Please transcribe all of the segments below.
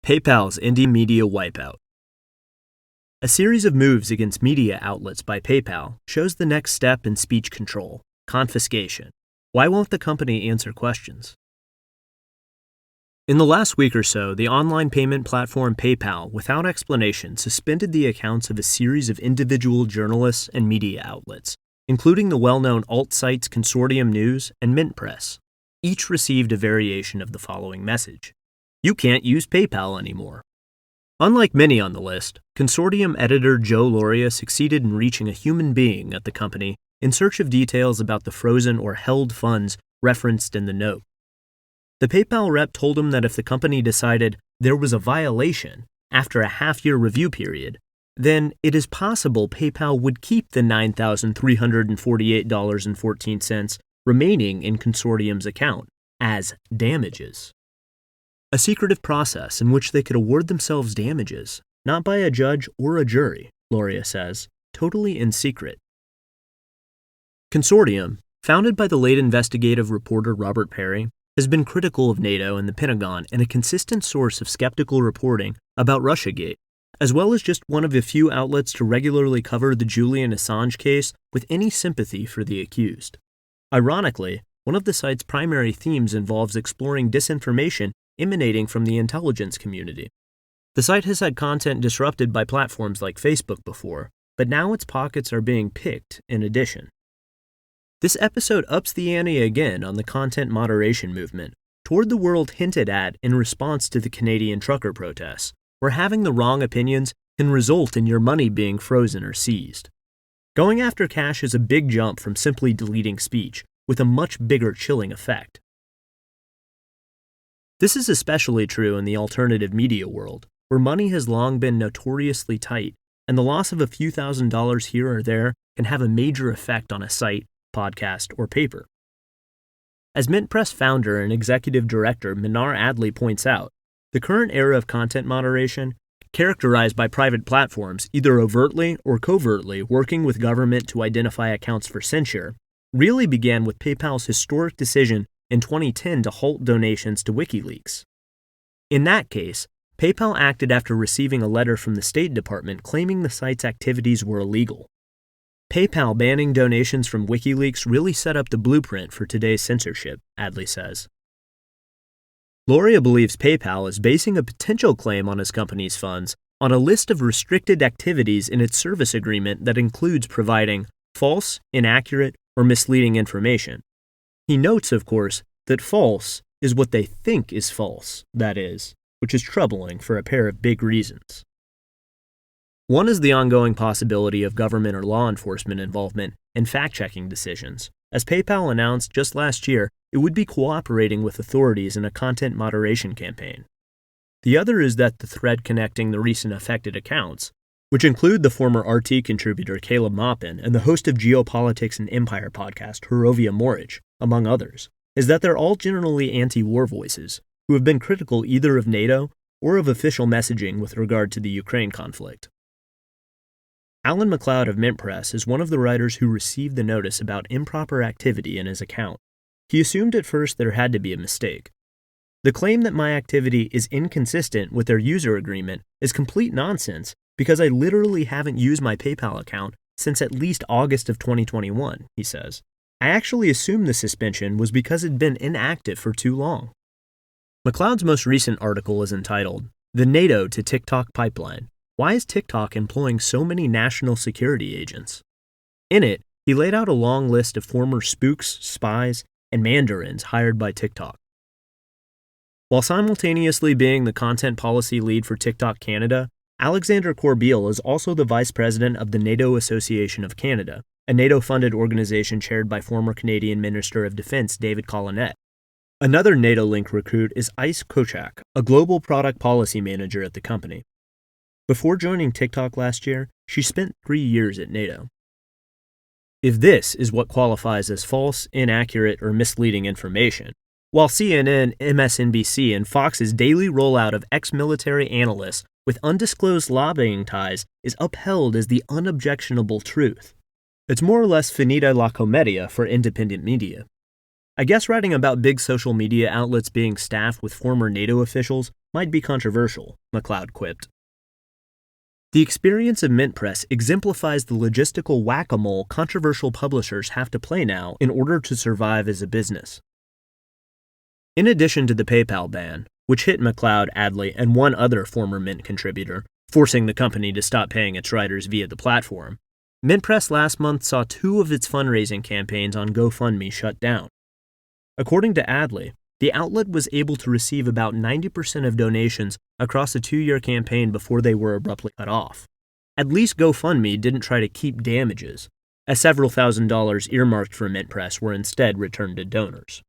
PayPal's IndyMedia Wipeout. A series of moves against media outlets by PayPal shows the next step in speech control: confiscation. Why won't the company answer questions? In the last week or so, the online payment platform PayPal, without explanation, suspended the accounts of a series of individual journalists and media outlets, including the well-known alt sites Consortium News and Mint Press. Each received a variation of the following message: "You can't use PayPal anymore." Unlike many on the list, Consortium editor Joe Loria succeeded in reaching a human being at the company in search of details about the frozen or held funds referenced in the note. The PayPal rep told him that if the company decided there was a violation after a half-year review period, then it is possible PayPal would keep the $9,348.14 remaining in Consortium's account as damages. A secretive process in which they could award themselves damages, not by a judge or a jury, Loria says, totally in secret. Consortium, founded by the late investigative reporter Robert Perry, has been critical of NATO and the Pentagon and a consistent source of skeptical reporting about Russiagate, as well as just one of a few outlets to regularly cover the Julian Assange case with any sympathy for the accused. Ironically, one of the site's primary themes involves exploring disinformation emanating from the intelligence community. The site has had content disrupted by platforms like Facebook before, but now its pockets are being picked in addition. This episode ups the ante again on the content moderation movement, toward the world hinted at in response to the Canadian trucker protests, where having the wrong opinions can result in your money being frozen or seized. Going after cash is a big jump from simply deleting speech, with a much bigger chilling effect. This is especially true in the alternative media world, where money has long been notoriously tight, and the loss of a few $1,000s here or there can have a major effect on a site, podcast, or paper. As Mint Press founder and executive director Minar Adley points out, the current era of content moderation, characterized by private platforms either overtly or covertly working with government to identify accounts for censure, really began with PayPal's historic decision in 2010 to halt donations to WikiLeaks. In that case, PayPal acted after receiving a letter from the State Department claiming the site's activities were illegal. PayPal banning donations from WikiLeaks really set up the blueprint for today's censorship, Adley says. Loria believes PayPal is basing a potential claim on his company's funds on a list of restricted activities in its service agreement that includes providing false, inaccurate, or misleading information. He notes, of course, that false is what they think is false, that is, which is troubling for a pair of big reasons. One is the ongoing possibility of government or law enforcement involvement in fact-checking decisions, as PayPal announced just last year it would be cooperating with authorities in a content moderation campaign. The other is that the thread connecting the recent affected accounts, which include the former RT contributor Caleb Maupin and the host of Geopolitics and Empire podcast Horovia Moric, among others, is that they're all generally anti-war voices who have been critical either of NATO or of official messaging with regard to the Ukraine conflict. Alan McLeod of Mint Press is one of the writers who received the notice about improper activity in his account. He assumed at first there had to be a mistake. The claim that my activity is inconsistent with their user agreement is complete nonsense because I literally haven't used my PayPal account since at least August of 2021, he says. I actually assumed the suspension was because it'd been inactive for too long. McLeod's most recent article is entitled, "The NATO to TikTok Pipeline. Why is TikTok employing so many national security agents?" In it, he laid out a long list of former spooks, spies, and mandarins hired by TikTok. While simultaneously being the content policy lead for TikTok Canada, Alexander Corbeil is also the vice president of the NATO Association of Canada, a NATO-funded organization chaired by former Canadian Minister of Defense David Collinet. Another NATO-linked recruit is Ice Kochak, a global product policy manager at the company. Before joining TikTok last year, she spent 3 years at NATO. If this is what qualifies as false, inaccurate, or misleading information, while CNN, MSNBC, and Fox's daily rollout of ex-military analysts with undisclosed lobbying ties is upheld as the unobjectionable truth, it's more or less finita la commedia for independent media. I guess writing about big social media outlets being staffed with former NATO officials might be controversial, McLeod quipped. The experience of Mint Press exemplifies the logistical whack-a-mole controversial publishers have to play now in order to survive as a business. In addition to the PayPal ban, which hit McLeod, Adley, and one other former Mint contributor, forcing the company to stop paying its writers via the platform, Mint Press last month saw 2 of its fundraising campaigns on GoFundMe shut down. According to Adley, the outlet was able to receive about 90% of donations across a 2-year campaign before they were abruptly cut off. At least GoFundMe didn't try to keep damages, as several $1,000s earmarked for Mint Press were instead returned to donors.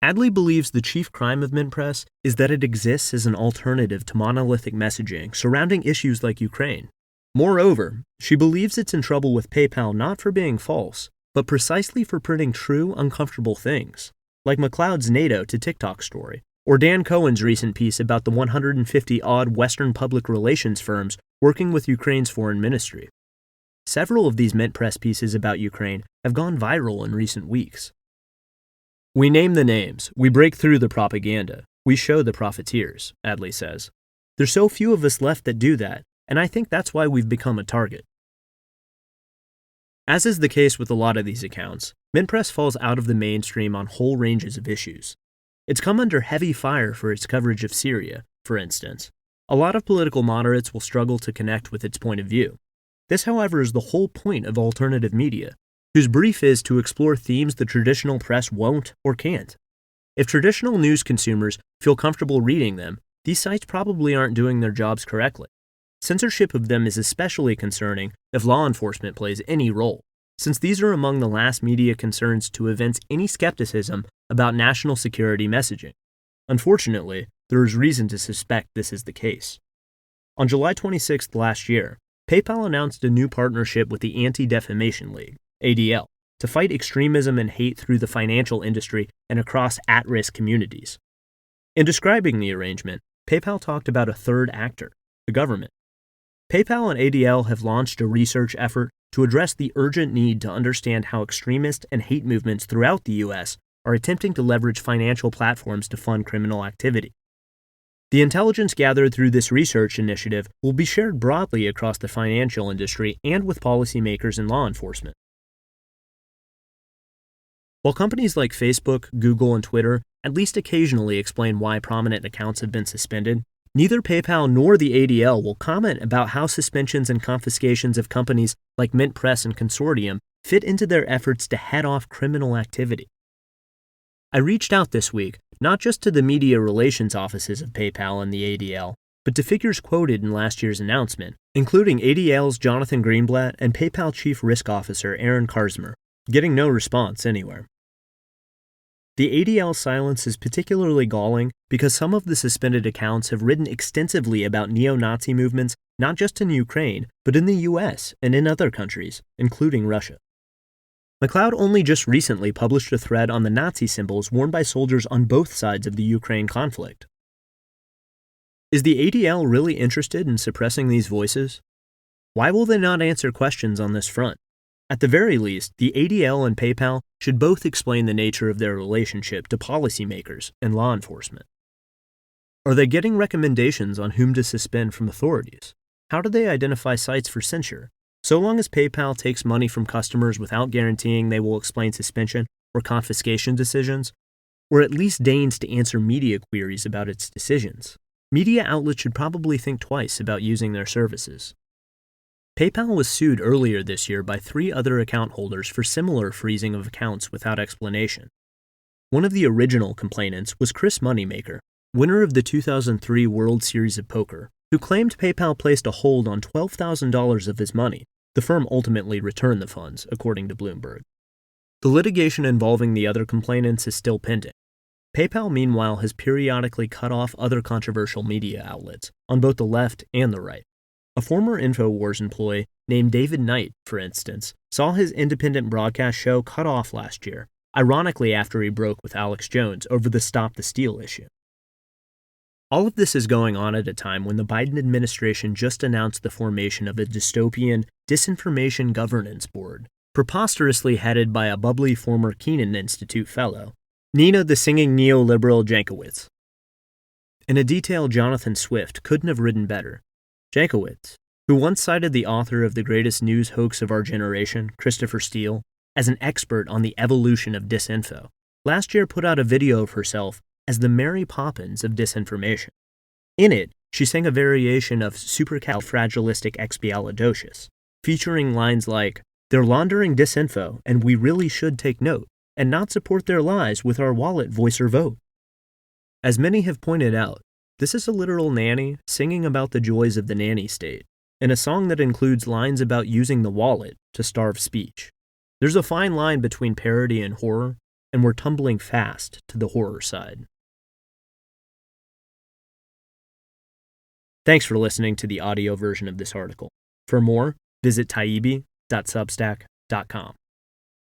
Adley believes the chief crime of Mint Press is that it exists as an alternative to monolithic messaging surrounding issues like Ukraine. Moreover, she believes it's in trouble with PayPal not for being false, but precisely for printing true, uncomfortable things, like McLeod's NATO to TikTok story, or Dan Cohen's recent piece about the 150-odd Western public relations firms working with Ukraine's foreign ministry. Several of these Mint Press pieces about Ukraine have gone viral in recent weeks. We name the names, we break through the propaganda, we show the profiteers, Adley says. There's so few of us left that do that, and I think that's why we've become a target. As is the case with a lot of these accounts, Mint Press falls out of the mainstream on whole ranges of issues. It's come under heavy fire for its coverage of Syria, for instance. A lot of political moderates will struggle to connect with its point of view. This, however, is the whole point of alternative media, whose brief is to explore themes the traditional press won't or can't. If traditional news consumers feel comfortable reading them, these sites probably aren't doing their jobs correctly. Censorship of them is especially concerning if law enforcement plays any role, since these are among the last media concerns to evince any skepticism about national security messaging. Unfortunately, there is reason to suspect this is the case. On July 26th last year, PayPal announced a new partnership with the Anti-Defamation League, ADL, to fight extremism and hate through the financial industry and across at-risk communities. In describing the arrangement, PayPal talked about a third actor, the government. PayPal and ADL have launched a research effort to address the urgent need to understand how extremist and hate movements throughout the U.S. are attempting to leverage financial platforms to fund criminal activity. The intelligence gathered through this research initiative will be shared broadly across the financial industry and with policymakers and law enforcement. While companies like Facebook, Google, and Twitter at least occasionally explain why prominent accounts have been suspended, neither PayPal nor the ADL will comment about how suspensions and confiscations of companies like Mint Press and Consortium fit into their efforts to head off criminal activity. I reached out this week not just to the media relations offices of PayPal and the ADL, but to figures quoted in last year's announcement, including ADL's Jonathan Greenblatt and PayPal Chief Risk Officer Aaron Karsmer, getting no response anywhere. The ADL silence is particularly galling because some of the suspended accounts have written extensively about neo-Nazi movements not just in Ukraine, but in the US and in other countries, including Russia. McLeod only just recently published a thread on the Nazi symbols worn by soldiers on both sides of the Ukraine conflict. Is the ADL really interested in suppressing these voices? Why will they not answer questions on this front? At the very least, the ADL and PayPal should both explain the nature of their relationship to policymakers and law enforcement. Are they getting recommendations on whom to suspend from authorities? How do they identify sites for censure? So long as PayPal takes money from customers without guaranteeing they will explain suspension or confiscation decisions, or at least deigns to answer media queries about its decisions, media outlets should probably think twice about using their services. PayPal was sued earlier this year by 3 other account holders for similar freezing of accounts without explanation. One of the original complainants was Chris Moneymaker, winner of the 2003 World Series of Poker, who claimed PayPal placed a hold on $12,000 of his money. The firm ultimately returned the funds, according to Bloomberg. The litigation involving the other complainants is still pending. PayPal, meanwhile, has periodically cut off other controversial media outlets, on both the left and the right. A former InfoWars employee named David Knight, for instance, saw his independent broadcast show cut off last year, ironically after he broke with Alex Jones over the Stop the Steal issue. All of this is going on at a time when the Biden administration just announced the formation of a dystopian Disinformation Governance Board, preposterously headed by a bubbly former Kenan Institute fellow, Nina the singing neoliberal Jankowicz. In a detail Jonathan Swift couldn't have written better, Jankowicz, who once cited the author of the greatest news hoax of our generation, Christopher Steele, as an expert on the evolution of disinfo, last year put out a video of herself as the Mary Poppins of disinformation. In it, she sang a variation of Supercalifragilisticexpialidocious, featuring lines like, "They're laundering disinfo, and we really should take note, and not support their lies with our wallet, voice, or vote." As many have pointed out, this is a literal nanny singing about the joys of the nanny state, in a song that includes lines about using the wallet to starve speech. There's a fine line between parody and horror, and we're tumbling fast to the horror side. Thanks for listening to the audio version of this article. For more, visit taibbi.substack.com.